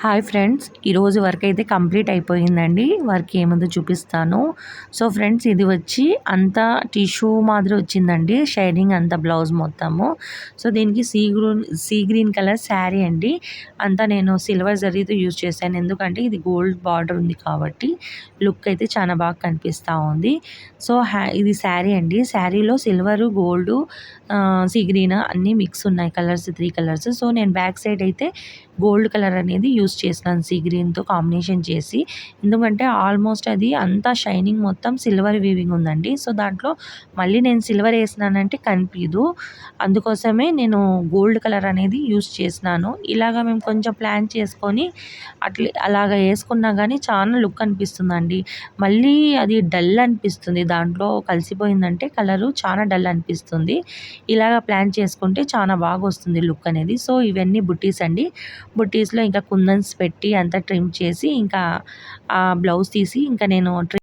Hi friends, ఈరోజు work అయితే complete అయిపోయిందండి. వర్క్ ఏముందో చూపిస్తాను. సో ఫ్రెండ్స్, ఇది వచ్చి అంతా టిష్యూ మాదిరి వచ్చిందండి, షైనింగ్ అంతా బ్లౌజ్ మొత్తము. సో దీనికి సీ గ్రీన్ కలర్ శారీ అండి. అంతా నేను సిల్వర్ జరీతో యూజ్ చేశాను, ఎందుకంటే ఇది గోల్డ్ బార్డర్ ఉంది కాబట్టి లుక్ అయితే చాలా బాగా కనిపిస్తూ ఉంది. సో ఇది శారీ అండి. శారీలో సిల్వరు, గోల్డ్, సీ గ్రీన్ అన్నీ మిక్స్ ఉన్నాయి కలర్స్, 3 కలర్స్. సో నేను బ్యాక్ సైడ్ అయితే గోల్డ్ కలర్ అనేది యూస్ చేసినాను, సీ గ్రీన్తో కాంబినేషన్ చేసి. ఎందుకంటే ఆల్మోస్ట్ అది అంతా షైనింగ్ మొత్తం సిల్వర్ వీవింగ్ ఉందండి. సో దాంట్లో మళ్ళీ నేను సిల్వర్ వేసినానంటే కనిపించదు, అందుకోసమే నేను గోల్డ్ కలర్ అనేది యూస్ చేసినాను. ఇలాగా మేము కొంచెం ప్లాన్ చేసుకొని అలాగ వేసుకున్నా కానీ చాలా లుక్ అనిపిస్తుందండి. మళ్ళీ అది డల్ అనిపిస్తుంది, దాంట్లో కలిసిపోయిందంటే కలరు చాలా డల్ అనిపిస్తుంది. ఇలాగ ప్లాన్ చేసుకుంటే చాలా బాగా వస్తుంది లుక్ అనేది. సో ఇవన్నీ బుట్టీస్ అండి. బుట్టీస్లో ఇంకా కుందన్స్ పెట్టి అంతా ట్రిమ్ చేసి ఇంకా ఆ బ్లౌజ్ తీసి ఇంకా నేను